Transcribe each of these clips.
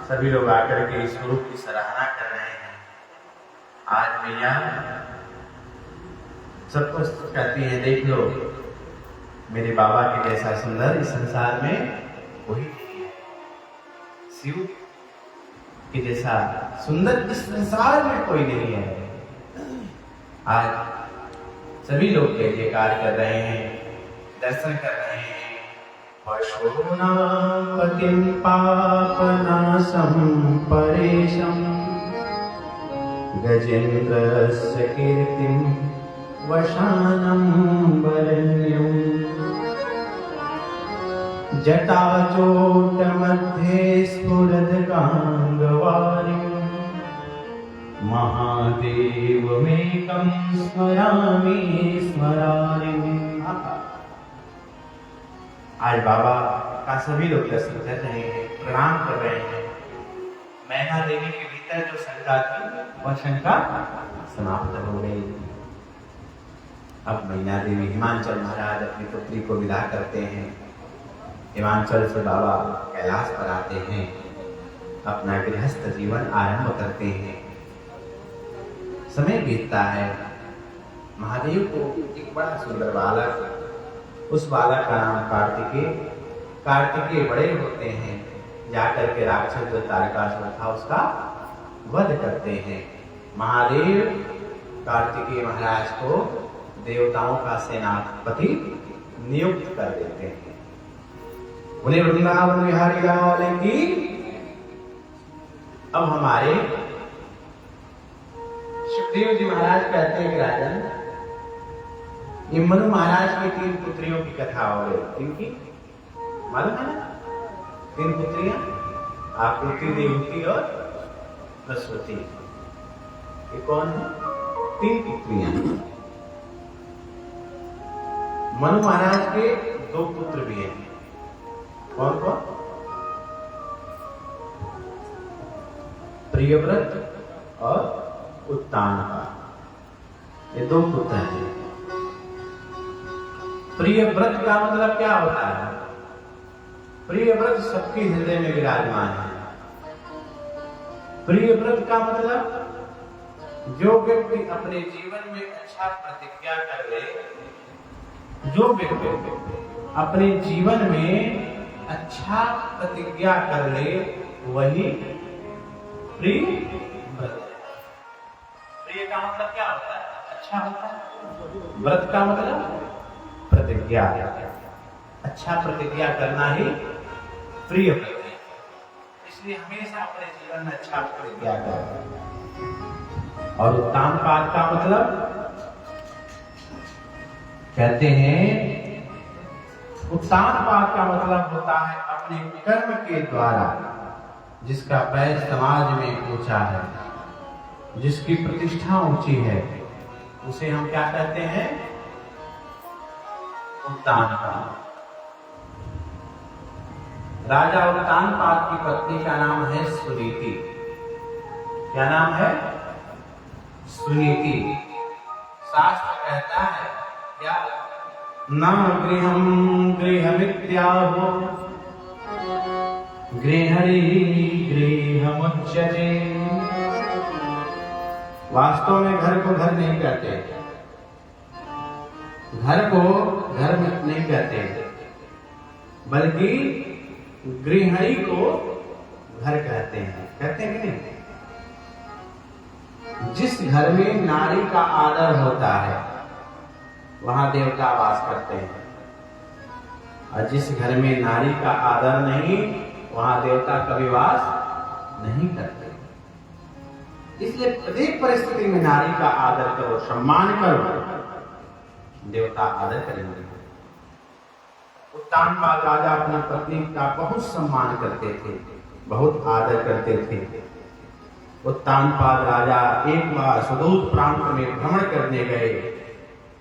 सभी लोग आकर के इस रूप की सराहना कर रहे हैं। आज मैया सबको कहती है, देख लो मेरे बाबा के जैसा सुंदर इस संसार में कोई नहीं है। शिव के जैसा सुंदर इस संसार में कोई नहीं है। आज सभी लोग जय जयकार कर रहे हैं, दर्शन कर रहे हैं। पशूनां पापनाशं परेशं गजेन्द्रस्य कीर्तिं वशानं वरेण्यं जटाजूटमध्ये स्फुरदकाङ्गवारिं महादेवमेकं स्मरामि स्मरारिम्। आज बाबा का सभी लोग दर्शन कर रहे हैं, प्रणाम कर रहे हैं। मैना देवी के भीतर जो शंका थी वह शंका समाप्त हो गई। अब मैना देवी हिमांचल महाराज अपनी पुत्री को विदा करते हैं। हिमांचल से बाबा कैलाश पर आते हैं, अपना गृहस्थ जीवन आरंभ करते हैं। समय बीतता है। महादेव को एक बड़ा सुंदर बालक, उस बालक का नाम कार्तिकेय बड़े होते हैं। जाकर के राक्षस जो तारकासुर था उसका वध करते हैं। महादेव कार्तिकेय महाराज को देवताओं का सेनापति नियुक्त कर देते हैं। उन्हें वृंदावन विहारी लाल की। अब हमारे सुखदेव जी महाराज कहते हैं कि राजन, ये मनु महाराज की 3 पुत्रियों की कथा हो गई। इनकी मालूम है ना? 3 पुत्रियां, आकृति, देवती और सरस्वती। ये कौन है? 3 पुत्रियां। मनु महाराज के 2 पुत्र भी हैं। कौन कौन? प्रियव्रत और उत्तानपा। ये 2 पुत्र हैं। प्रियव्रत का मतलब क्या होता है? प्रियव्रत सबके हृदय में विराजमान है। प्रियव्रत का मतलब जो व्यक्ति अपने जीवन में अच्छा प्रतिज्ञा कर ले, जो व्यक्ति अपने जीवन में अच्छा प्रतिज्ञा कर ले, वही प्रियव्रत। प्रिय का मतलब क्या होता है? अच्छा होता है। व्रत का मतलब प्रतिज्ञा। अच्छा प्रतिज्ञा करना ही प्रिय व्रत है। इसलिए हमेशा अपने जीवन में अच्छा प्रतिज्ञा करें। और उत्तानपाद का मतलब कहते हैं, उत्तानपाद का मतलब होता है अपने कर्म के द्वारा जिसका पैर समाज में ऊंचा है, जिसकी प्रतिष्ठा ऊंची है, उसे हम क्या कहते हैं? उत्तानपाद। राजा उत्तानपाद की पत्नी का नाम है सुनीति। क्या नाम है? सुनीति। शास्त्र कहता है क्या? न गृहं गृहमित्याहो गृहणी गृहमुच्यते। वास्तव में घर को घर नहीं कहते, घर को घर नहीं कहते, बल्कि गृहिणी को घर कहते हैं। कहते हैं कि नहीं? जिस घर में नारी का आदर होता है वहां देवता वास करते हैं, और जिस घर में नारी का आदर नहीं वहां देवता कभी वास नहीं करते। इसलिए प्रत्येक परिस्थिति में नारी का आदर करो, सम्मान करो, देवता आदर करेंगे। उत्तानपाद राजा अपनी पत्नी का बहुत सम्मान करते थे, बहुत आदर करते थे। उत्तानपाद राजा एक बार सुदूर प्रांत में भ्रमण करने गए।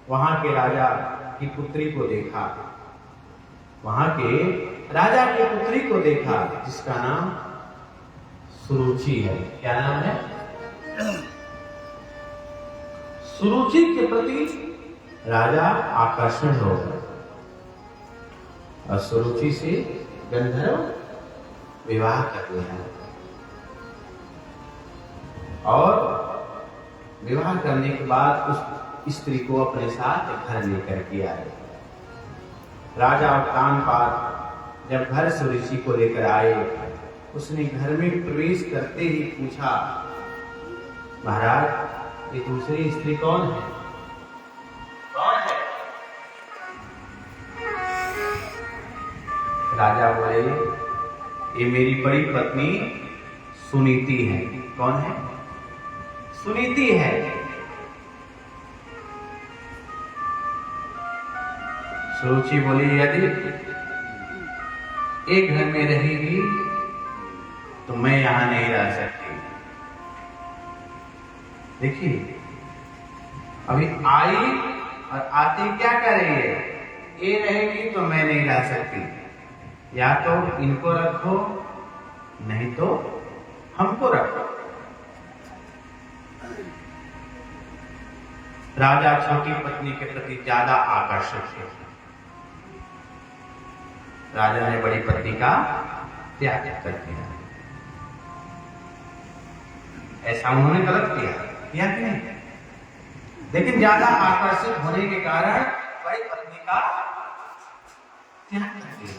वहां के राजा की पुत्री को देखा, वहां के राजा की पुत्री को देखा जिसका नाम सुरुचि है। क्या नाम है? सुरुचि के प्रति राजा आकर्षण हो गए और सुरुचि से गंधर्व विवाह कर लिया। और विवाह करने के बाद उस स्त्री को अपने साथ घर लेकर के आए। राजा उत्तानपाद जब घर से ऋषि को लेकर आए, उसने घर में प्रवेश करते ही पूछा, महाराज ये दूसरी स्त्री कौन है? कौन है? राजा बोले, ये मेरी बड़ी पत्नी सुनीति है। कौन है? सुनीति है। सुरुचि बोली, यदि एक घर में रहेगी तो मैं यहां नहीं रह सकती। देखिए, अभी आई और आती क्या कर रही है? ये रहेगी तो मैं नहीं रह सकती, या तो इनको रखो नहीं तो हमको रखो। राजा छोटी पत्नी के प्रति ज्यादा आकर्षित थे। राजा ने बड़ी पत्नी का त्याग कर दिया। ऐसा उन्होंने गलत किया कि नहीं? लेकिन ज्यादा आकर्षित होने के कारण बड़ी पत्नी का त्याग कर दिया।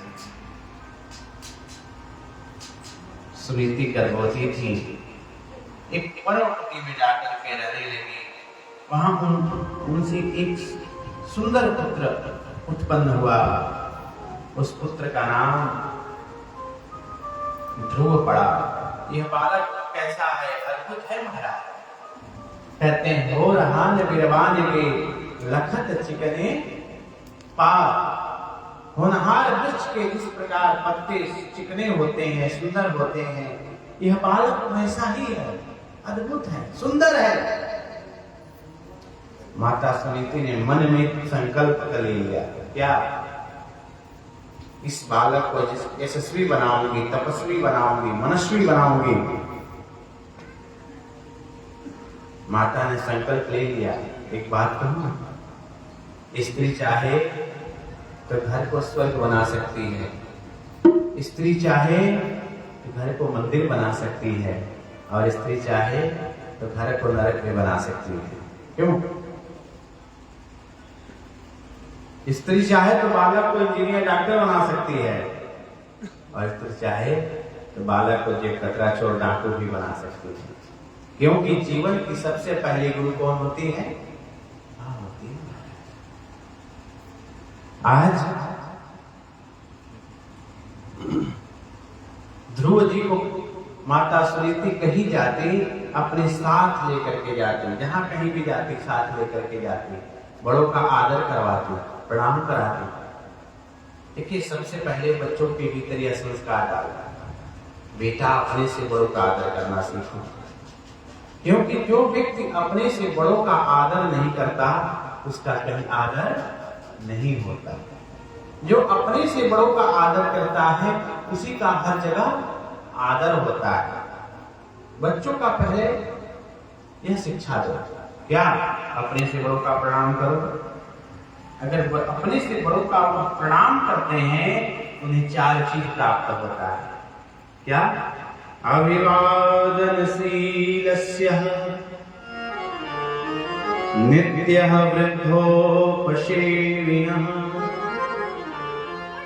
सुनीति गर्भवती थी। एक पर्वती में जाकर के रहने लगी। वहां उनसे एक सुंदर पुत्र उत्पन्न हुआ। उस पुत्र का नाम ध्रुव पड़ा। यह बालक कैसा है? अद्भुत है महाराज। कहते हैं, हो रहा बीरवान के लखत चिकने पा। होनहार वृक्ष के जिस प्रकार पत्ते चिकने होते हैं, सुंदर होते हैं, यह बालक वैसा ही है, अद्भुत है, सुंदर है। माता सुनीति ने मन में संकल्प कर लिया, क्या इस बालक को यशस्वी बनाऊंगी, तपस्वी बनाऊंगी, मनस्वी बनाऊंगी। माता ने संकल्प ले लिया। एक बात कहूं, स्त्री चाहे तो घर को स्वर्ग बना सकती है, स्त्री चाहे तो घर को मंदिर बना सकती है, और स्त्री चाहे तो घर को नरक में बना सकती है। क्यों? स्त्री चाहे तो बालक को इंजीनियर डॉक्टर बना सकती है, और स्त्री चाहे तो बालक को जेब कतरा चोर डाकू भी बना सकती है। क्योंकि जीवन की सबसे पहली गुरु कौन होती है? होती है। आज ध्रुव जी को माता सुनीति कहीं जाती अपने साथ लेकर के जाती, जहां कहीं भी जाती साथ लेकर के जाती, बड़ों का आदर करवाती, प्रणाम कराती। देखिए, सबसे पहले बच्चों के भीतर यह संस्कार डालता, बेटा अपने से बड़ों का आदर करना सीखो। क्योंकि जो व्यक्ति अपने से बड़ों का आदर नहीं करता, उसका कहीं आदर नहीं होता। जो अपने से बड़ों का आदर करता है, उसी का हर जगह आदर होता है। बच्चों का पहले यह शिक्षा दो, क्या अपने से बड़ों का प्रणाम करो। अगर अपने से बड़ों का प्रणाम करते हैं, उन्हें 4 चीज प्राप्त होता है। क्या? अभिवादनशीलस्य नित्यः वृद्धोपसेविनः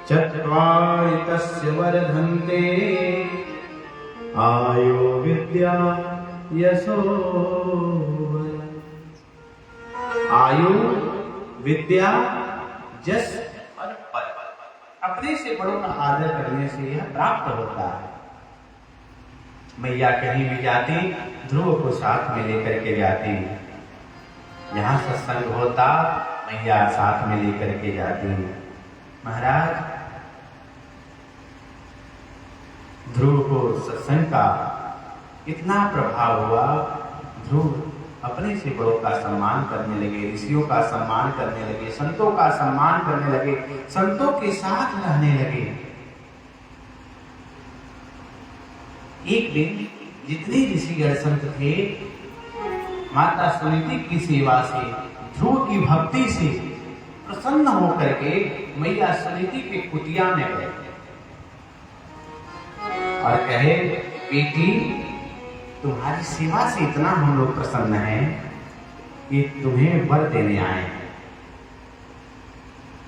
चत्वारि तस्य वर्धन्ते आयो विद्या यशो। आयु, विद्या, जस और बल। अपने से बड़ों का आदर करने से यह प्राप्त होता है। मैया कहीं भी जाती, ध्रुव को साथ में लेकर के जाती। जहां सत्संग होता, मैया साथ में लेकर के जाती। महाराज, ध्रुव को सत्संग का इतना प्रभाव हुआ, ध्रुव अपने से बड़ों का सम्मान करने लगे, ऋषियों का सम्मान करने लगे, संतों का सम्मान करने लगे, संतों के साथ रहने लगे। एक दिन जितने ऋषिगण संत थे, माता सुनीति की सेवा से, ध्रुव की भक्ति से प्रसन्न होकर के मैया सुनीति के कुटिया में गए और कहे, बेटी तुम्हारी सेवा से इतना हम लोग प्रसन्न हैं कि तुम्हें वर देने आए हैं।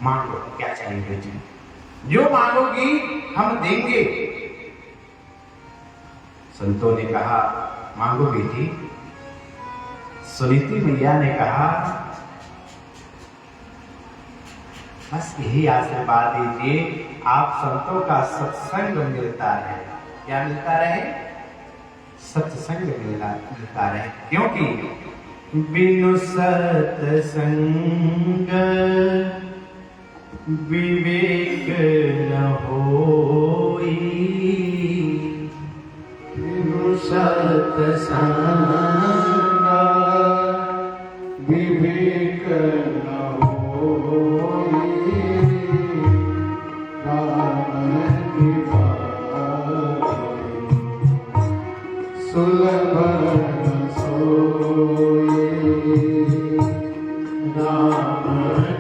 मांगो, क्या चाहिए बेटी? जो मांगोगी हम देंगे। संतों ने कहा, मांगो बेटी। सुनीति मैया ने कहा, बस यही आशीर्वाद दीजिए, आप संतों का सत्संग मिलता रहे। क्या मिलता रहे? सत्संग मिलता रहे। क्योंकि बिनु सत्संग विवेक न होई, बिनु सत्संग विवेक न होई, सुलभ न सोई, नाम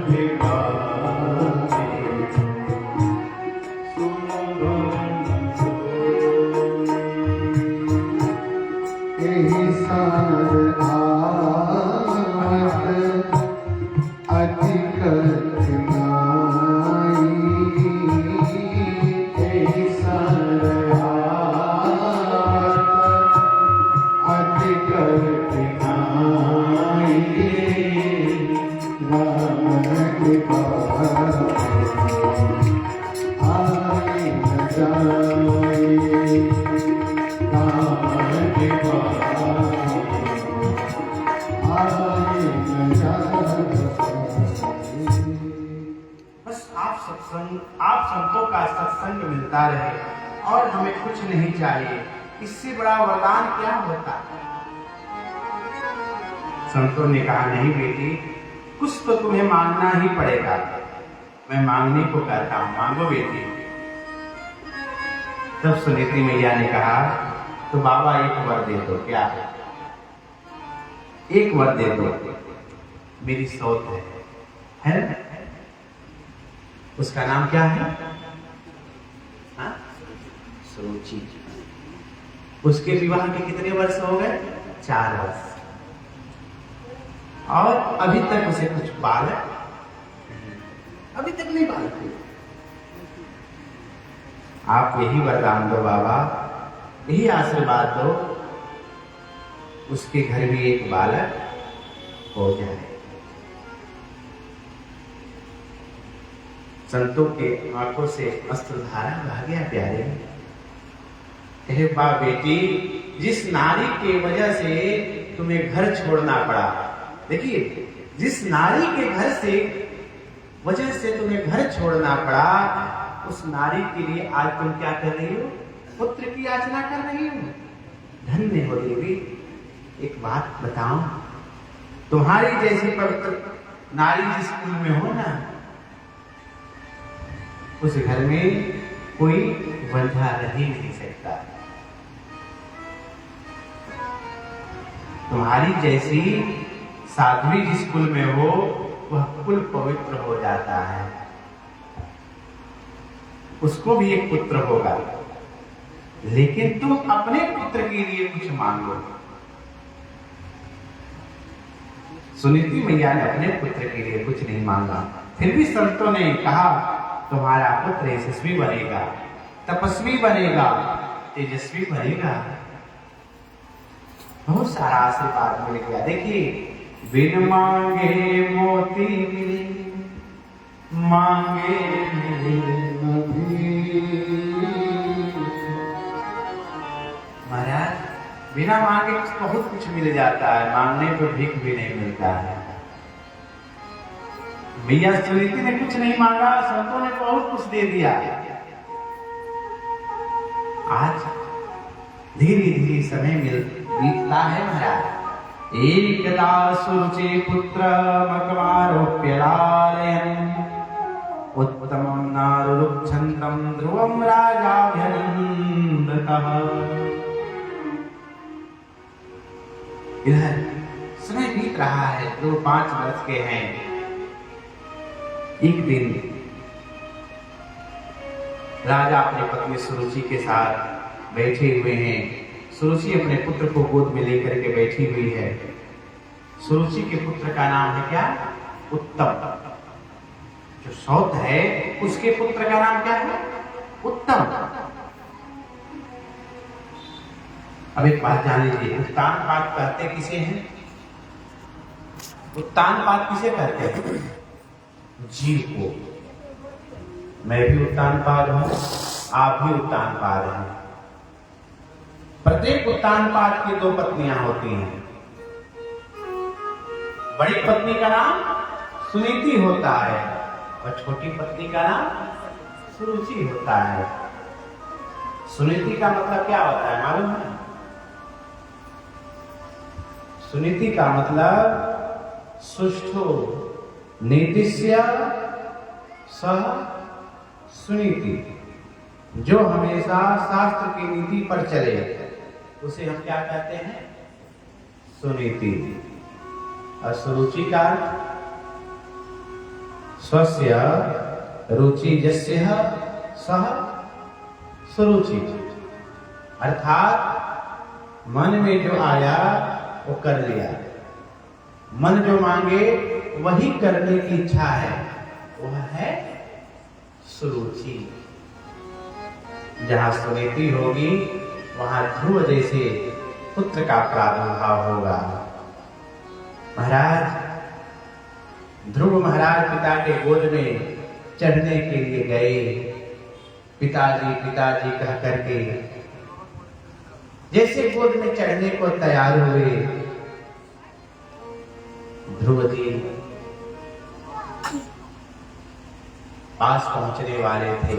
निभाए, सुलभ न सोई। यही सार अधिक नाई, यही सार अधिक नाई, राम कृपा आए न जाए, राम कृपा आए न जाए। बस आप संतों का सत्संग मिलता रहे और हमें कुछ नहीं चाहिए। इससे बड़ा वरदान क्या होता? संतों ने कहा, नहीं बेटी, कुछ तो तुम्हें मांगना ही पड़ेगा। मैं मांगने को कहता हूं, मांगो बेटी। तब सुनीति मैया ने कहा, तो बाबा एक वर दे दो। क्या? एक वर दे दो। मेरी सौत है ना? उसका नाम क्या है? सुरुचि। उसके विवाह के कितने वर्ष हो गए? 4 वर्ष। और अभी तक उसे कुछ बालक, अभी तक नहीं बालक हुई। आप यही वरदान दो बाबा, यही आशीर्वाद दो, उसके घर भी एक बालक हो जाए। संतों के आंखों से अश्रुधारा बह गया। प्यारे, कहे, बा बेटी, जिस नारी के वजह से तुम्हें घर छोड़ना पड़ा, देखिए, जिस नारी के घर से वजह से तुम्हें घर छोड़ना पड़ा, उस नारी के लिए आज तुम क्या कर रही हो? पुत्र की याचना कर रही हो। धन्य हो देवी। एक बात बताऊं, तुम्हारी जैसी पवित्र नारी जिस कुल में हो ना, उस घर में कोई बंधा रह ही नहीं सकता। तुम्हारी जैसी साध्वी जिस कुल में हो, वह कुल पवित्र हो जाता है। उसको भी एक पुत्र होगा, लेकिन तुम अपने पुत्र के लिए कुछ मांगो। सुनीति मैया ने अपने पुत्र के लिए कुछ नहीं मांगा, फिर भी संतों ने कहा, तुम्हारा पुत्र यशस्वी बनेगा, तपस्वी बनेगा, तेजस्वी बनेगा। बहुत सारा आशीर्वाद मिल गया। देखिए, बिन मांगे मोती मिले, मांगे महाराज, बिना मांगे बहुत कुछ मिल जाता है, मांगने पर भीख भी नहीं मिलता है। मैया सुनीति ने कुछ नहीं मांगा, संतों ने बहुत कुछ दे दिया। आज धीरे धीरे समय बीतता है महाराज। एकदा सुरुचि पुत्र मकवारोप्य लालयन्, उत्तमं नारुरुक्षन्तं ध्रुवं राजाभ्यनन्दतः। इधर समय बीत रहा है, 2-5 वर्ष के हैं। एक दिन राजा अपनी पत्नी सुरुचि के साथ बैठे हुए हैं, सुरुचि अपने पुत्र को गोद में लेकर के बैठी हुई है। सुरुचि के पुत्र का नाम है क्या? उत्तम। जो सौत है उसके पुत्र का नाम क्या है? उत्तम। अब एक बात जान लीजिए, उत्तानपाद कहते किसे हैं? उत्तानपाद किसे कहते हैं? जीव को। मैं भी उत्तानपाद हूं, आप भी उत्तानपाद हैं। प्रत्येक उत्तानपाद की दो पत्नियां होती हैं। बड़ी पत्नी का नाम सुनीति होता है और छोटी पत्नी का नाम सुरुचि होता है। सुनीति का मतलब क्या होता है मालूम है? सुनीति का मतलब सुष्ठु नीतिस्य सह सुनीति, जो हमेशा शास्त्र की नीति पर चले उसे हम क्या कहते हैं? सुनीति। और सुरुचि का स्वस्य रुचि यस्य सह सुरुचि, अर्थात मन में जो आया वो कर लिया, मन जो मांगे वही करने की इच्छा है, वह है सुरुचि। जहां सुनीति होगी वहां ध्रुव जैसे पुत्र का प्रादुर्भाव होगा। महाराज ध्रुव महाराज पिता के गोद में चढ़ने के लिए गए। पिताजी पिताजी कह करके जैसे गोद में चढ़ने को तैयार हुए, ध्रुव जी पास पहुंचने वाले थे।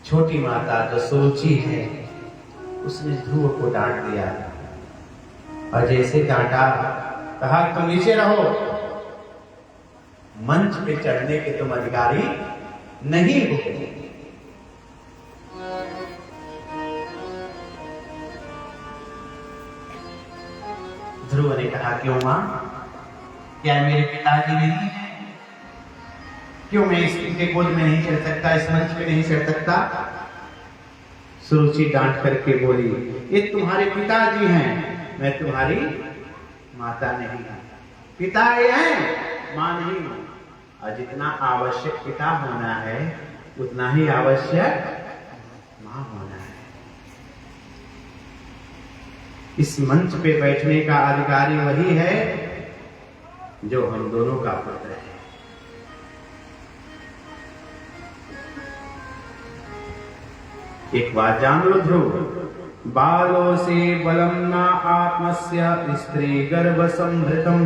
छोटी माता जो सुरुचि है उसने ध्रुव को डांट दिया और जैसे डांटा कहा तुम नीचे रहो, मंच पे चढ़ने के तुम अधिकारी नहीं हो। ध्रुव ने कहा क्यों मां, क्या मेरे पिताजी नहीं है? क्यों मैं इसके गोद में नहीं चढ़ सकता, इस मंच पे नहीं चढ़ सकता? सुरुचि डांट करके बोली ये तुम्हारे पिताजी हैं, मैं तुम्हारी माता नहीं हूं। पिता ये हैं, मां नहीं हूं। और जितना आवश्यक पिता होना है उतना ही आवश्यक मां होना है। इस मंच पे बैठने का अधिकारी वही है जो हम दोनों का पुत्र है। एक बात जान लो ध्रुव, बालो से बलम न आत्मस्य स्त्री गर्भ संभृतम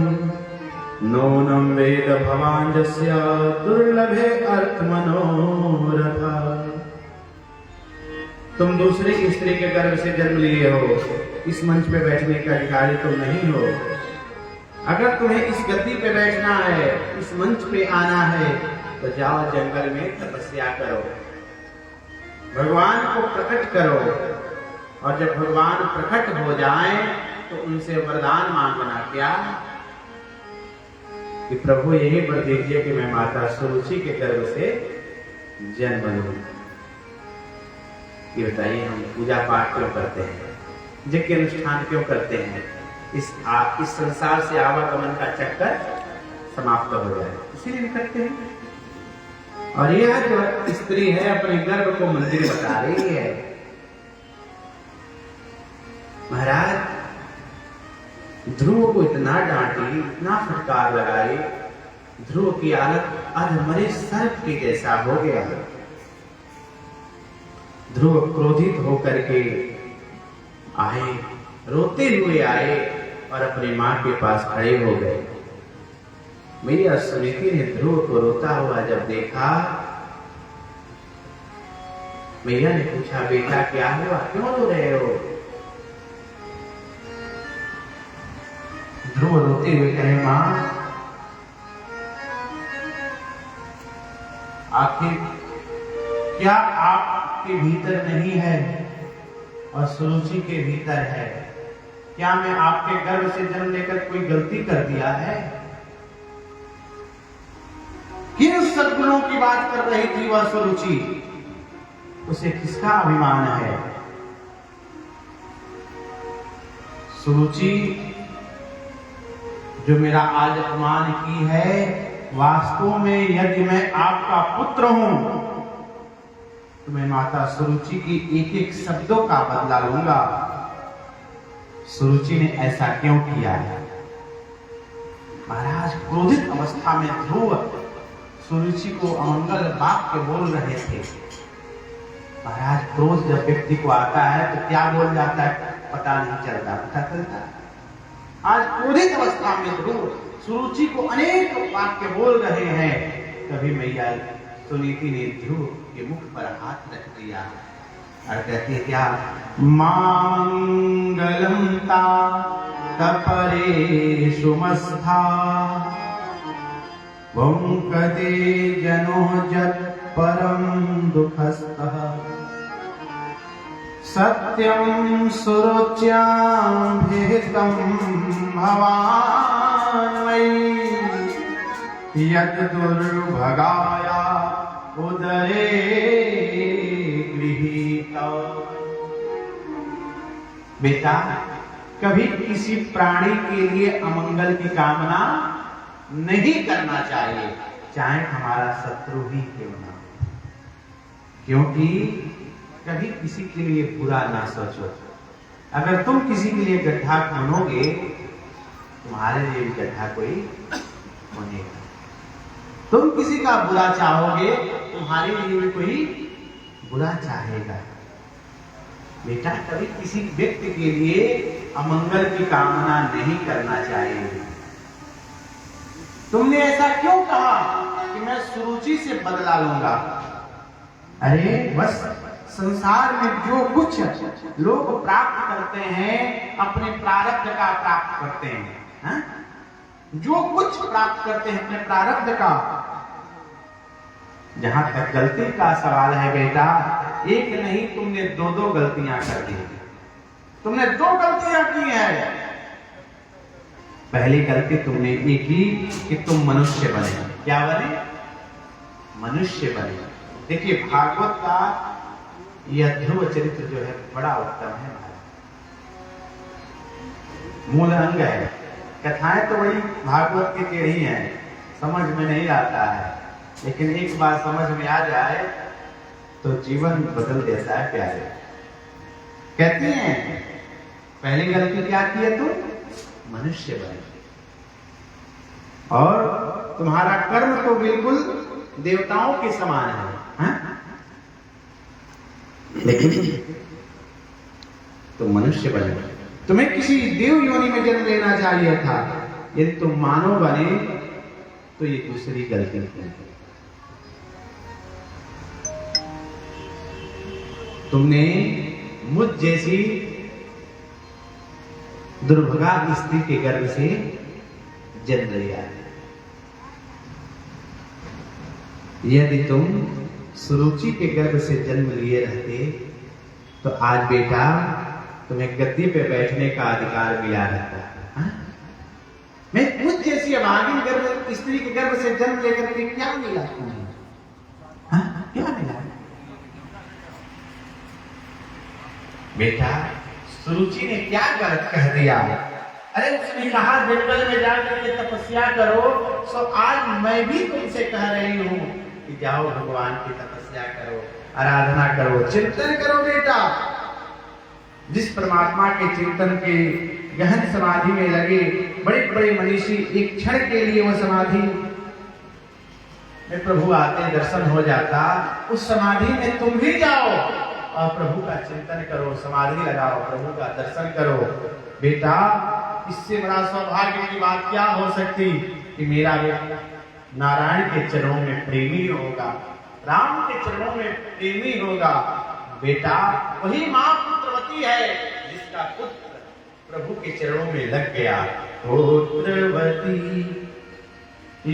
नोनम वेद भवांजस्य दुर्लभे अर्थ मनोरथा। तुम दूसरे स्त्री के गर्भ से जन्म लिए हो, इस मंच पे बैठने के अधिकारी तुम नहीं हो। अगर तुम्हें इस गद्दी पे बैठना है, इस मंच पे आना है, तो जाओ जंगल में तपस्या करो, भगवान को प्रकट करो, और जब भगवान प्रकट हो जाएं तो उनसे वरदान मांगना क्या कि प्रभु यही वर दीजिए कि मैं माता सुरुचि के गर्भ से जन्म लूं। ये बताइए हम पूजा पाठ क्यों करते हैं, यज्ञ अनुष्ठान क्यों करते हैं? इस संसार से आवागमन का चक्कर समाप्त हो जाए इसीलिए करते हैं। और यह जो स्त्री है अपने गर्भ को मंदिर बता रही है। महाराज ध्रुव को इतना डांटी, इतना फटकार लगाई, ध्रुव की हालत अधमरे सर्प के जैसा हो गया। ध्रुव क्रोधित होकर के आए, रोते हुए आए और अपनी मां के पास खड़े हो गए। मैया सुनीति ने ध्रुव को रोता हुआ जब देखा, मैया ने पूछा बेटा क्या हुआ, क्यों रो रहे हो? ध्रुव रोते हुए कहे मां आखिर क्या आपके भीतर नहीं है और सुरुचि के भीतर है? क्या मैं आपके गर्भ से जन्म लेकर कोई गलती कर दिया है? किन सद्गुणों की बात कर रही थी वह सुरुचि? उसे किसका अभिमान है? सुरुचि जो मेरा आज अपमान की है, वास्तव में यदि मैं आपका पुत्र हूं तो मैं माता सुरुचि की एक एक शब्दों का बदला लूंगा। सुरुचि ने ऐसा क्यों किया है? महाराज क्रोधित अवस्था में ध्रुव सुरुचि को अमंगल वाक्य बोल रहे थे। महाराज क्रोध जब व्यक्ति को आता है तो क्या बोल जाता है पता नहीं चलता, पता चलता। आज क्रोधित अवस्था में ध्रुव सुरुचि को अनेक वाक्य बोल रहे हैं। तभी मैया सुनीति ने ध्रुव के मुख पर हाथ रख दिया और कहती क्या, मांगलम ता तपरे सुमस्था वंकते जनो जत परम दुखस्तः सत्यं सुरुच्यां भेदं भवान्मयि यद दुर्भगाया उदरे गृहीता। बेटा, कभी किसी प्राणी के लिए अमंगल की कामना नहीं करना चाहिए, चाहे हमारा शत्रु ही क्यों ना, क्योंकि कभी किसी के लिए बुरा ना सोचो। अगर तुम किसी के लिए गड्ढा खोनोगे, तुम्हारे लिए भी गड्ढा कोई खोनेगा। तुम किसी का बुरा चाहोगे, तुम्हारे लिए भी कोई बुरा चाहेगा। बेटा, कभी किसी व्यक्ति के लिए अमंगल की कामना नहीं करना चाहिए। तुमने ऐसा क्यों कहा कि मैं सुरुचि से बदला लूंगा? अरे बस संसार में जो कुछ लोग प्राप्त करते हैं अपने प्रारब्ध का प्राप्त करते हैं, हा? जो कुछ प्राप्त करते हैं अपने प्रारब्ध का। जहां तक गलती का सवाल है बेटा, एक नहीं तुमने दो दो गलतियां कर दी। तुमने दो गलतियां की है। पहली गलती तुमने ये की कि तुम मनुष्य बने। क्या बने? मनुष्य बने। देखिए, भागवत का यह ध्रुव चरित्र जो है बड़ा उत्तम है, मूल अंग है। कथाएं तो बड़ी भागवत की टेढ़ी हैं, समझ में नहीं आता है, लेकिन एक बार समझ में आ जाए तो जीवन बदल देता है प्यारे। कहते हैं पहली गलती क्या की है? तुम मनुष्य बने और तुम्हारा कर्म तो बिल्कुल देवताओं के समान है, हा? लेकिन तुम मनुष्य बने। तुम्हें किसी देव योनि में जन्म लेना चाहिए था। यदि तुम मानव बने तो ये दूसरी गलती थी। तुमने मुझ जैसी दुर्भगा स्त्री के गर्भ से जन्म लिया। यदि तुम सुरुचि के गर्भ से जन्म लिए रहते तो आज बेटा तुम्हें गद्दी पे बैठने का अधिकार मिला रहता। मैं मुझ जैसी अभागिन गर्भ स्त्री के गर्भ से जन्म लेकर के क्या मिला तुम्हें? क्या मिला? बेटा, सुरुचि ने क्या गलत कह दिया? अरे उसने कहा जंगल में जाकर के तपस्या करो, सो आज मैं भी तुमसे कह रही हूं कि जाओ भगवान की तपस्या करो, आराधना करो, चिंतन करो। बेटा, जिस परमात्मा के चिंतन के गहन समाधि में लगे बड़े बड़े मनीषी, एक क्षण के लिए वो समाधि में प्रभु आते दर्शन हो जाता, उस समाधि में तुम भी जाओ और प्रभु का चिंतन करो, समाधि लगाओ, प्रभु का दर्शन करो। बेटा, इससे बड़ा सौभाग्य की बात क्या हो सकती कि मेरा बेटा नारायण के चरणों में प्रेमी होगा, राम के चरणों में प्रेमी होगा। बेटा, वही मां पुत्रवती है जिसका पुत्र प्रभु के चरणों में लग गया। पुत्रवती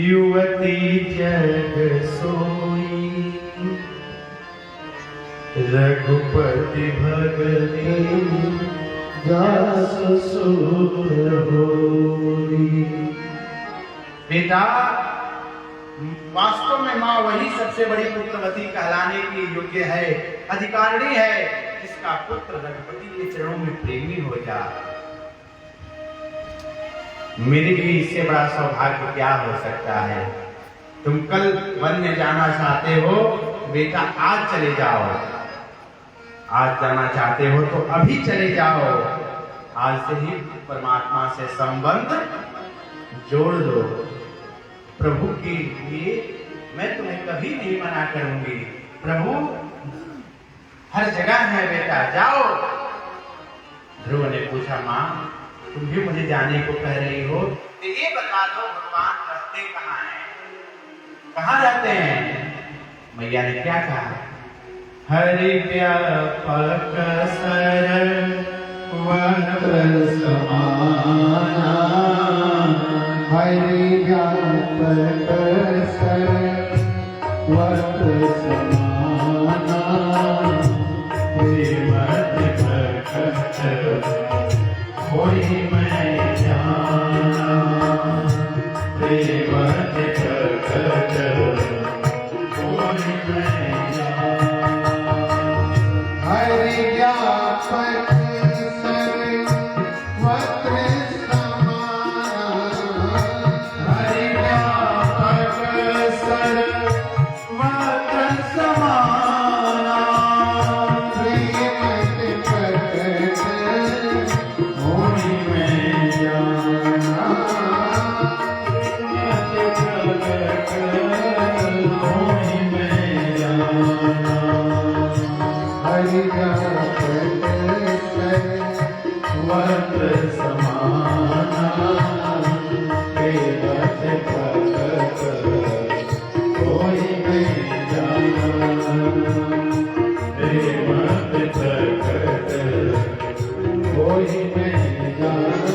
युवती जग सोई, रघुपति भगति जासु सूर होई। बेटा, वास्तव में मां वही सबसे बड़ी पुत्रवती कहलाने की योग्य है, अधिकारिणी है, जिसका पुत्र रघुपति के चरणों में प्रेमी हो जाए। मेरे लिए इससे बड़ा सौभाग्य क्या हो सकता है। तुम कल वन में जाना चाहते हो बेटा, आज चले जाओ। आज जाना चाहते हो तो अभी चले जाओ। आज से ही परमात्मा से संबंध जोड़ दो। प्रभु के लिए मैं तुम्हें कभी नहीं मना करूंगी। प्रभु हर जगह है बेटा, जाओ। ध्रुव ने पूछा, माँ तुम भी मुझे जाने को कह रही हो तो ये बता दो भगवान रहते कहाँ हैं, कहाँ रहते हैं। मैया ने क्या कहा, हरि व्यापक सरल वक्र समाना, हरि व्यापक सरल वक्र समाना, श्रीमद् प्रकट होई मैं जाना, श्रीमद् प्रकट होई मैं जाना। हरि व्यापक सरल वक्र समाना, हरि व्यापक सरल वक्र समाना, श्रीमद् प्रकट होई मैं जाना, श्रीमद् प्रकट होई मैं जाना। हरि व्यापक सरल वक्र समाना, केवल प्रकट होई मैं जाना, श्रीमद् प्रकट होई मैं जाना।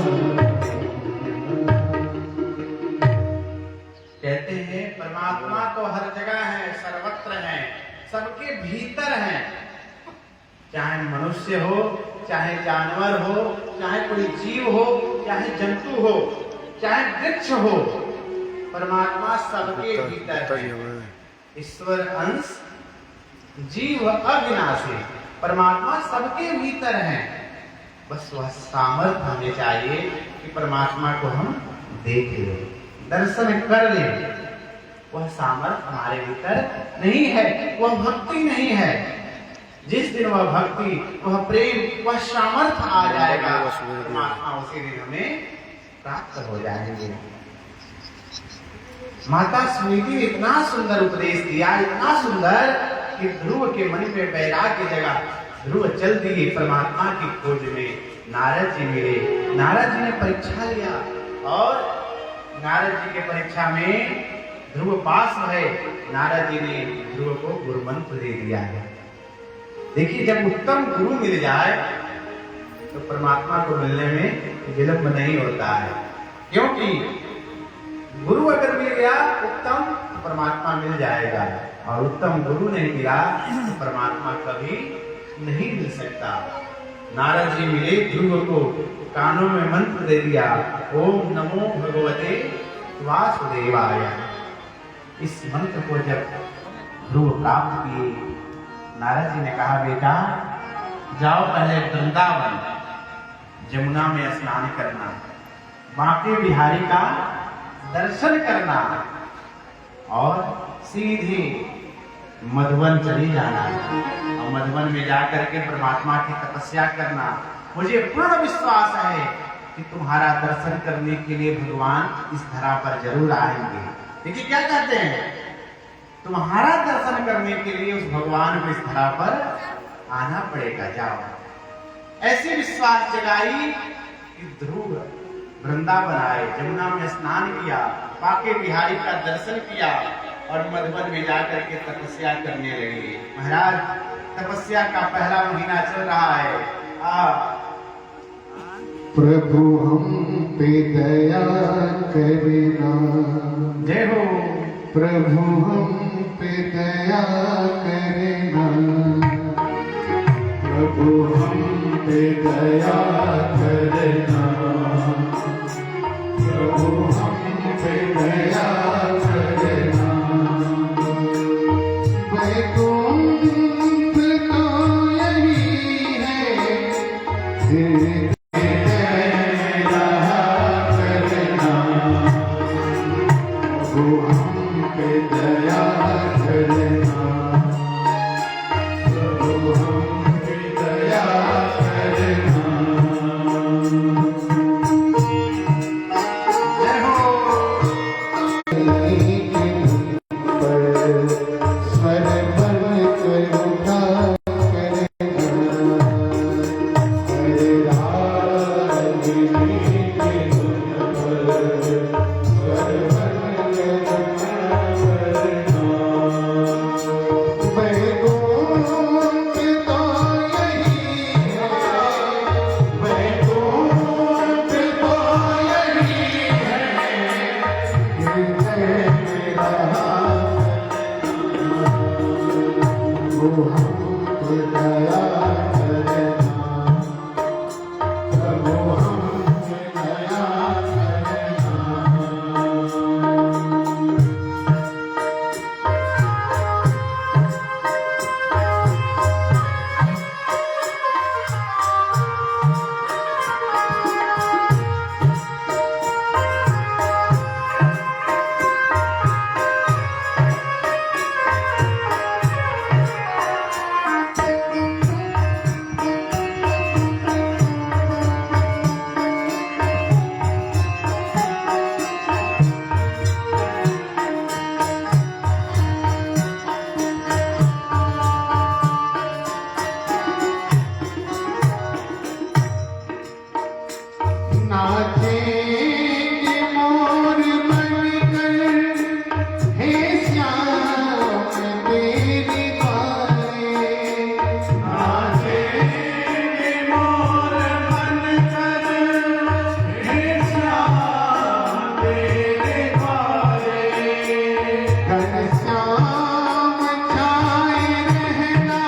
कहते हैं परमात्मा तो हर जगह है, सर्वत्र है, सबके भीतर है। चाहे मनुष्य हो, चाहे जानवर हो, चाहे कोई जीव हो, चाहे जंतु हो, चाहे वृक्ष हो, परमात्मा सबके भीतर है। ईश्वर अंश जीव अविनाशी, परमात्मा सबके भीतर है। बस वह सामर्थ्य हमें चाहिए कि परमात्मा को हम देख लें, दर्शन कर लें। वह सामर्थ्य हमारे भीतर नहीं है, वह भक्ति नहीं है। जिस दिन वह भक्ति, वह प्रेम, वह सामर्थ्य आ जाएगा, परमात्मा उसी दिन हमें प्राप्त हो जाएंगे। माता सुनीति ने इतना सुंदर उपदेश दिया, इतना सुंदर कि ध्रुव के मन में वैराग्य जगा। ध्रुव चल दिए परमात्मा की खोज में। नारद जी मिले, नारद जी ने परीक्षा लिया और नारद जी के परीक्षा में ध्रुव पास है। नारद जी ने ध्रुव को गुरु मंत्र दे दिया है। देखिए, जब उत्तम गुरु मिल जाए तो परमात्मा को मिलने में विलंब नहीं होता है, क्योंकि गुरु अगर मिल गया उत्तम तो परमात्मा मिल जाएगा, और उत्तम गुरु नहीं मिला तो परमात्मा कभी नहीं मिल सकता। नारद जी मिले ध्रुव को, कानों में मंत्र दे दिया, ओम नमो भगवते वासुदेवाय। इस मंत्र को जब ध्रुव प्राप्त किए, नारद जी ने कहा, बेटा जाओ पहले वृंदावन जमुना में स्नान करना, बांके बिहारी का दर्शन करना और सीधे मधुवन चली जाना, और मधुवन में जाकर के परमात्मा की तपस्या करना। मुझे पूर्ण विश्वास है कि तुम्हारा दर्शन करने के लिए भगवान इस धरा पर जरूर आएंगे। देखिए क्या कहते हैं, तुम्हारा दर्शन करने के लिए उस भगवान को इस धरा पर आना पड़ेगा, जाओ। ऐसे विश्वास जगाई कि ध्रुव वृंदावन आए, जमुना में स्नान किया, बांके बिहारी का दर्शन किया और मधुबन में जाकर के तपस्या करने लगे। महाराज, तपस्या का पहला महीना चल रहा है। प्रभु हम पे दया करना, जय हो। प्रभु हम पे दया करना, प्रभु हम पे दया करना, प्रभु हम पे दया करना। वैकुंठ तो यही है, फिर दया करना। नाचेंगे मोर बनकर, हे श्याम तेरी बारे। नाचेंगे मोर बनकर, हे श्याम तेरे बारे। घनश्याम छाए रहना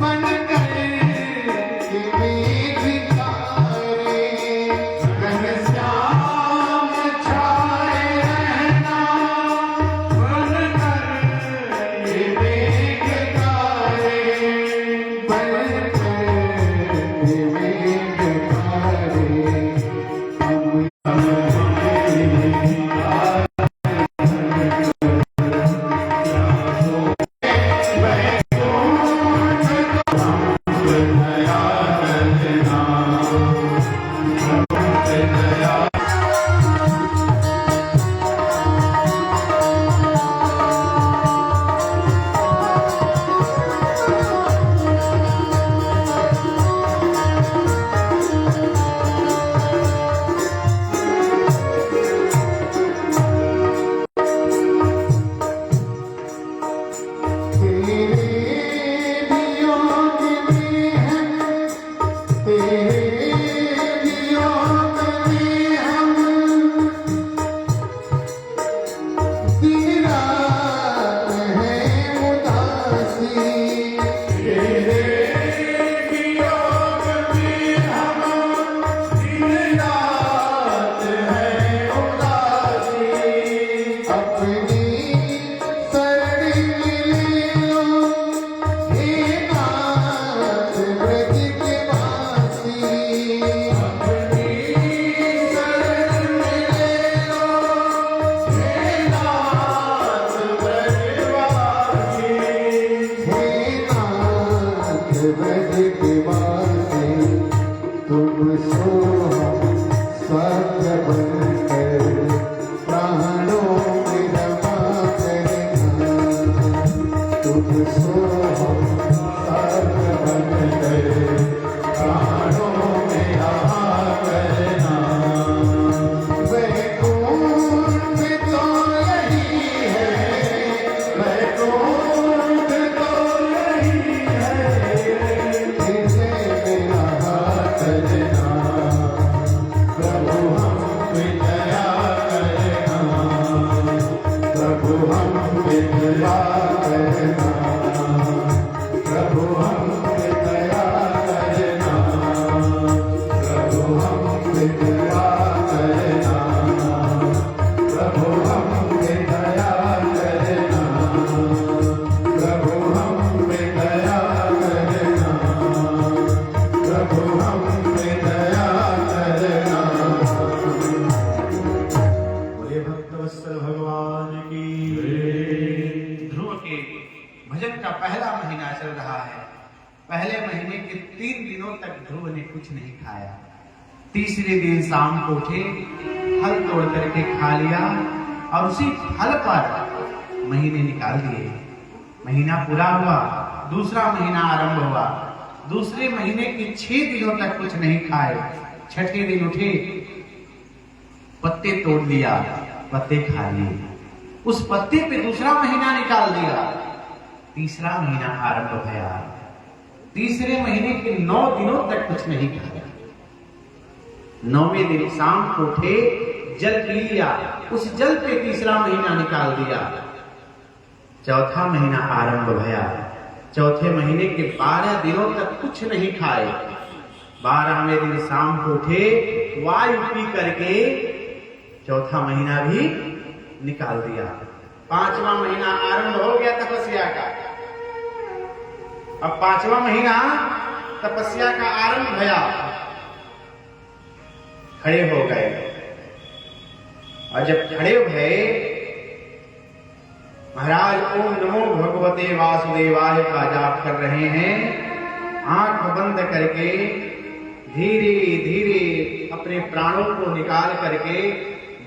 बनकर के मेघ तारे। घनश्याम छाए रहना बनकर के मेघ तारे। बनकर के मेघ तारे। पहले महीने के 3 दिनों तक ध्रुव ने कुछ नहीं खाया। तीसरे दिन शाम को उठे, फल तोड़ करके खा लिया और उसी फल पर महीने निकाल दिए। महीना पूरा हुआ, दूसरा महीना आरंभ हुआ। दूसरे महीने के 6 दिनों तक कुछ नहीं खाए। छठे दिन उठे, पत्ते तोड़ लिया, पत्ते खा लिए। उस पत्ते पे दूसरा महीना निकाल दिया। तीसरा महीना आरंभ भया। तीसरे महीने के 9 दिनों तक कुछ नहीं खाया। 9वें दिन शाम को उठे, जल पी लिया, उस जल पे तीसरा महीना निकाल दिया। चौथा महीना आरंभ भया। चौथे महीने के 12 दिनों तक कुछ नहीं खाए। 12वें दिन शाम को उठे, वायु पी करके चौथा महीना भी निकाल दिया। 5वां महीना आरंभ हो गया तपस्या का। अब 5वां महीना तपस्या का आरंभ भया। खड़े हो गए और जब खड़े भये, महाराज ओम नमो भगवते वासुदेवाय का जाप कर रहे हैं। आंख बंद करके धीरे धीरे अपने प्राणों को निकाल करके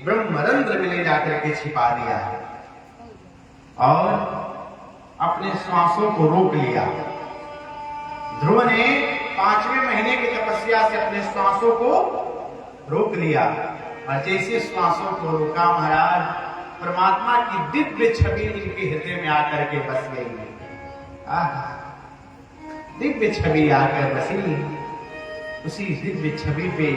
ब्रह्मरंध्र में ले जाकर के छिपा दिया और अपने श्वासों को रोक लिया। ध्रुव ने 5वें महीने की तपस्या से अपने श्वासों को रोक लिया और जैसे श्वासों को रोका महाराज, परमात्मा की दिव्य छवि इनके हृदय में आकर के बस गई। दिव्य छवि आकर बसी। उसी दिव्य छवि पे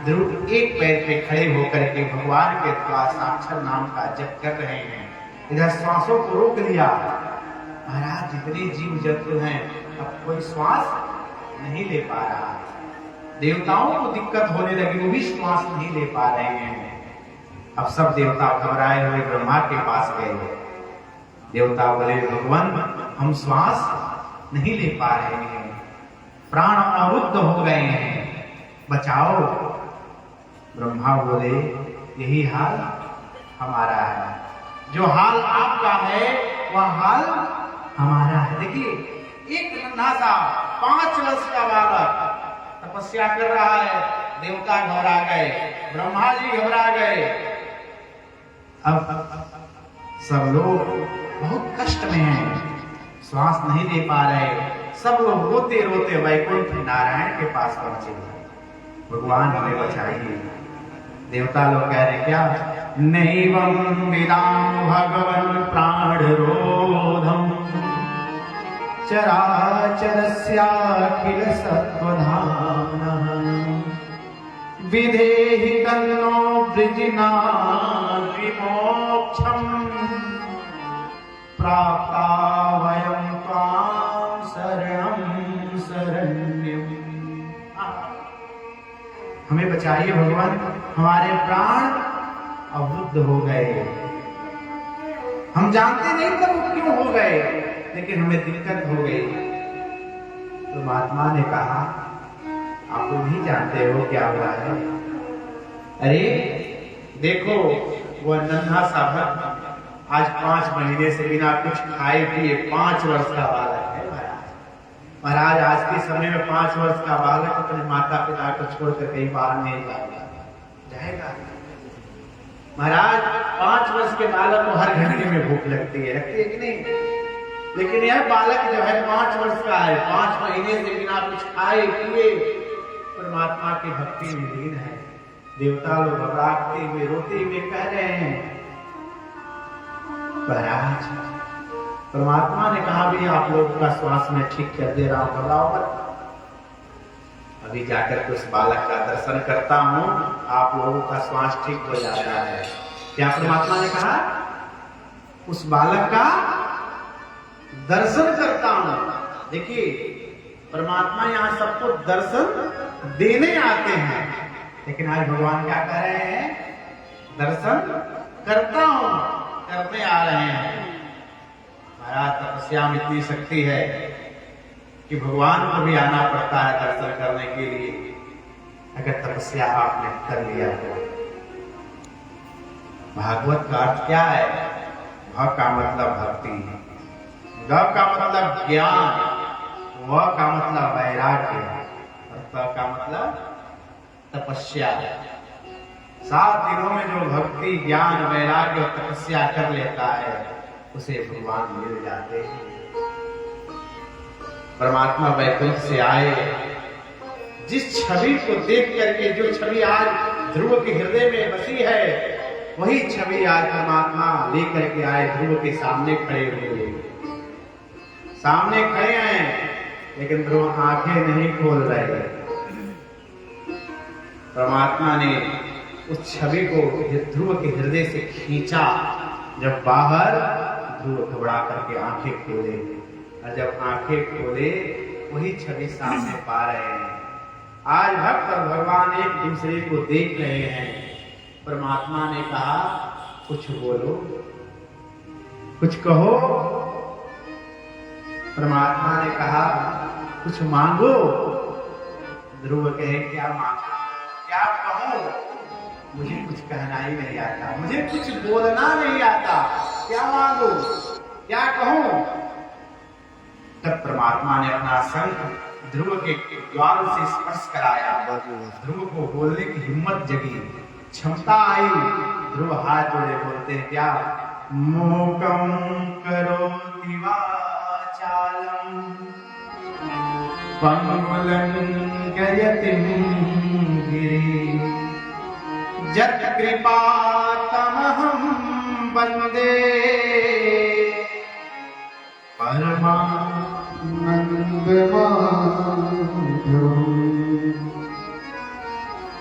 ध्रुव एक पैर पे खड़े होकर के भगवान के द्वादशाक्षर नाम का जप कर रहे हैं। इधर श्वासों को रोक लिया। महाराज जितने जीव जंतु हैं अब कोई श्वास नहीं ले पा रहा। देवताओं को दिक्कत होने लगी, वो भी श्वास नहीं ले पा रहे हैं। अब सब देवता घबराए हुए ब्रह्मा के पास गए। देवता बोले भगवान हम श्वास नहीं ले पा रहे हैं, प्राण अवरुद्ध हो गए हैं, बचाओ। ब्रह्मा बोले यही हाल हमारा है, जो हाल आपका है वह हाल हमारा है। देखिए एक नन्हा सा 5 वर्ष का बालक तपस्या कर रहा है, देवता घबरा गए, ब्रह्मा जी घबरा गए। अब सब लोग बहुत कष्ट में हैं, श्वास नहीं ले पा रहे। सब लोग रोते रोते वैकुंठ नारायण के पास पहुंचे। भगवान हमें बचाइए। देवता लोग कह रहे क्या? नैवं विदाम भगवन् प्राणरोधम चराचरस्याखिल सत्वधाम्नः विधेहि तन्नो वृजिनाद् विमोक्षम् प्राप्ता वयं त्वां शरणं शरण्यम्। हमें बचाइए भगवान, हमारे प्राण अवरुद्ध हो गए। हम जानते नहीं थे वो क्यों हो गए, लेकिन हमें दिक्कत हो गई। तो महात्मा ने कहा आप लोग नहीं जानते हो क्या हुआ है। अरे देखो वह नन्हा सा भक्त आज 5 महीने से बिना कुछ खाए पिए 5 वर्ष का बालक है महाराज। महाराज आज के समय में 5 वर्ष का बालक अपने माता पिता को छोड़कर कहीं बाहर नहीं जाएगा। महाराज 5 वर्ष के बालक को हर घंटे में भूख लगती है कि नहीं? लेकिन यह बालक जो है 5 वर्ष का है, 5 महीने से बिना कुछ खाए पिए परमात्मा की भक्ति में लीन है। देवता लोग घबराते हुए रोते हुए कह रहे हैं महाराज परमात्मा ने कहा भी आप लोगों का श्वास में ठीक कर दे रहा हूं, घबराओ मत। अभी जाकर के उस बालक का दर्शन करता हूं, आप लोगों का श्वास ठीक हो जाता है। क्या परमात्मा ने कहा? उस बालक का दर्शन करता हूं। देखिए परमात्मा यहाँ सबको दर्शन देने आते हैं, लेकिन आज भगवान क्या कह रहे हैं? दर्शन करता हूं, करने आ रहे हैं। महाराज तपस्या में इतनी शक्ति है कि भगवान को भी आना पड़ता है दर्शन करने के लिए, अगर तपस्या आपने कर लिया तो। भागवत का अर्थ क्या है? भ का मतलब भक्ति, ग का मतलब ज्ञान, व का मतलब वैराग्य और त का मतलब तपस्या। 7 दिनों में जो भक्ति ज्ञान वैराग्य और तपस्या कर लेता है उसे भगवान मिल जाते हैं। परमात्मा वैकुंठ से आए, जिस छवि को देख करके, जो छवि आज ध्रुव के हृदय में बसी है, वही छवि आज परमात्मा लेकर के आए, ध्रुव के सामने खड़े हुए। सामने खड़े हैं लेकिन ध्रुव आंखें नहीं खोल रहे। परमात्मा ने उस छवि को ध्रुव के हृदय से खींचा। जब बाहर ध्रुव घबरा करके आंखें खोले, और जब आंखें खोले वही छवि सामने पा रहे हैं। आज भक्त और भगवान एक दूसरे को देख रहे हैं। परमात्मा ने कहा कुछ बोलो, कुछ कहो। परमात्मा ने कहा कुछ मांगो। ध्रुव कहे क्या मांगो, क्या कहूं? मुझे कुछ कहना ही नहीं आता, मुझे कुछ बोलना नहीं आता, क्या मांगो, क्या कहूं? तब परमात्मा ने अपना शंख ध्रुव के ज्वाल से स्पर्श कराया। ध्रुव को बोलने की हिम्मत जगी, क्षमता आई। ध्रुव हाथ जोड़े बोलते हैं क्या? मूकं करोति वाचालं पंगुलं गयति गिरि जत कृपा तमहं वंदे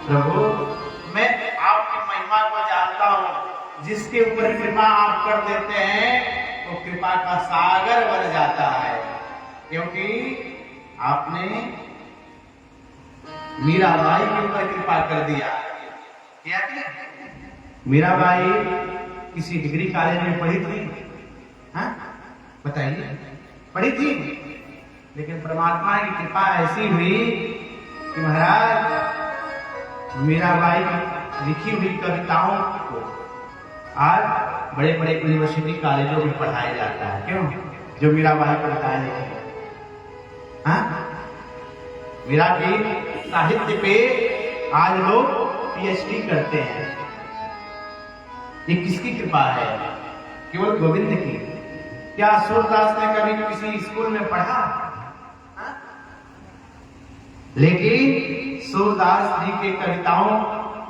प्रभु, मैं आपकी महिमा को जानता हूँ। जिसके ऊपर कृपा आप कर देते हैं वो कृपा का सागर बन जाता है, क्योंकि आपने मीराबाई के ऊपर कृपा कर दिया। क्या किया? मीराबाई किसी डिग्री कॉलेज में पढ़ी थी? हाँ बताइए, पढ़ी थी? लेकिन परमात्मा की कृपा ऐसी हुई कि महाराज मीराबाई की लिखी हुई कविताओं को आज बड़े बड़े यूनिवर्सिटी कॉलेजों में पढ़ाया जाता है। क्यों? जो मीराबाई कविताएं लिखी। हाँ, मीरा की साहित्य पे आज लोग पीएचडी करते हैं। ये किसकी कृपा है? केवल गोविंद की। क्या सूरदास ने कभी किसी स्कूल में पढ़ा? हाँ? लेकिन सूरदास जी के कविताओं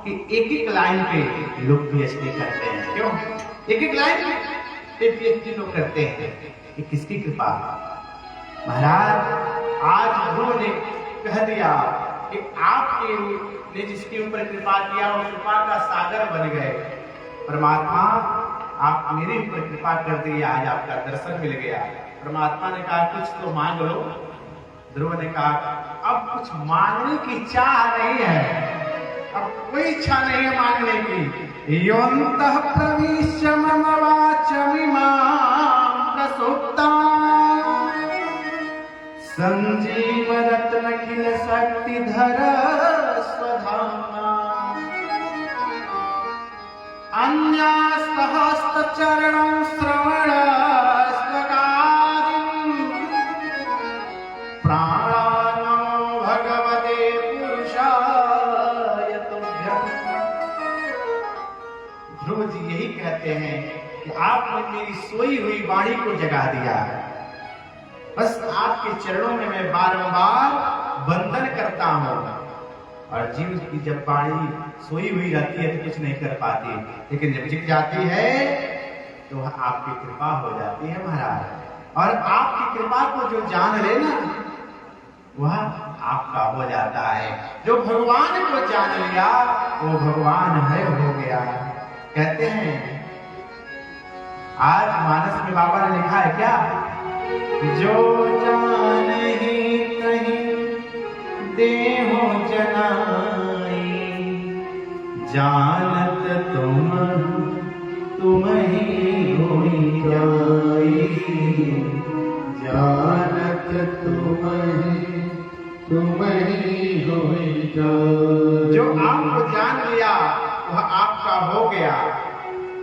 की एक एक लाइन पे लोग पीएचडी करते हैं। क्यों? एक एक लाइन पे पीएचडी लोग करते हैं। ये किसकी कृपा? महाराज आज ध्रुव ने कह दिया कि आपके ने जिसके ऊपर कृपा किया वो कृपा का सागर बन गए। परमात्मा आप मेरे ऊपर कृपा कर दिए, आज आपका दर्शन मिल गया। परमात्मा ने कहा कुछ तो मांग लो। ध्रुव ने कहा अब कुछ मांगने की चाह नहीं है, अब कोई इच्छा नहीं है मांगने की। योऽन्तः प्रविश्य मम वाचमिमां प्रसुप्तां संजीव रत्न किल शक्तिधर स्वधाम्ना अन्यास्तहस्तचरणं श्रवणस्वगादिं प्राणानो भगवते पुरुषाय तुभ्यम्। ध्रुव जी यही कहते हैं कि आपने मेरी सोई हुई वाणी को जगा दिया। बस आपके चरणों में मैं बारंबार वंदन करता हूँ। और जीव की जब वाणी सोई हुई रहती है तो कुछ नहीं कर पाती, लेकिन जब जिग जाती है तो आपकी कृपा हो जाती है महाराज। और आपकी कृपा को जो जान लेना वह आपका हो जाता है। जो भगवान को जान लिया वो भगवान है, हो गया। कहते हैं आज मानस में बाबा ने लिखा है क्या? जो जान ही कहीं देहो जनाई, जानत तुम ही होई जाई। जानत तुम ही होई जाई। जो आपको जान लिया वह आपका हो गया।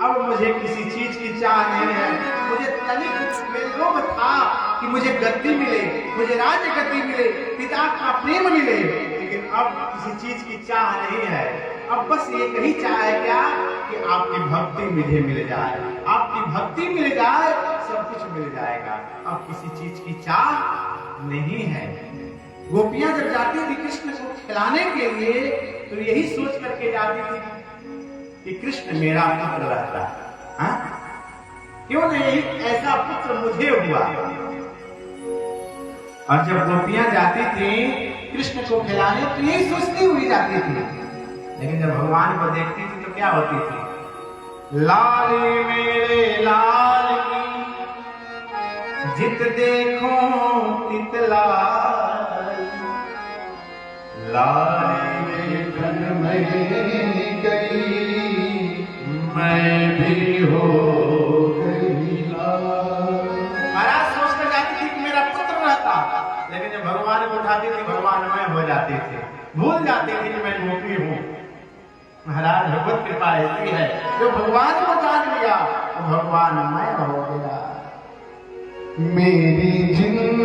अब मुझे किसी चीज की चाह नहीं है। मुझे तनिक में लोभ था कि मुझे गद्दी मिले, मुझे राज्य गद्दी मिले, पिता का प्रेम मिले, लेकिन अब किसी चीज की चाह नहीं है। अब बस ये कही चाह है क्या कि आपकी भक्ति मुझे मिल जाए। आपकी भक्ति मिल जाए सब कुछ मिल जाएगा। अब किसी चीज की चाह नहीं है। गोपियां जब जाती थी कृष्ण को खिलाने के लिए तो यही सोच करके जाती थी कि कृष्ण मेरा पुत्र रहता है। हाँ? क्यों नहीं ऐसा पुत्र मुझे हुआ। और जब गोपियां जाती थी कृष्ण को खिलाने तो यही सोचती हुई जाती थी, लेकिन जब भगवान को देखती थी तो क्या होती थी? लाले मेरे लाल की जित देखो तित लाल, लाले मेरे तन में गई मैं भी हो गई लाल। महाराज सोच कर जाती थी कि मेरा पुत्र रहता, लेकिन जब भगवान को उठाती थी भगवान मैं हो जाती थी, भूल जाती थी कि मैं गोपी हूँ। महाराज भगवत कृपा ऐसी है, जो भगवान को जान लिया तो भगवान मैं हो गया। मेरी जिंदगी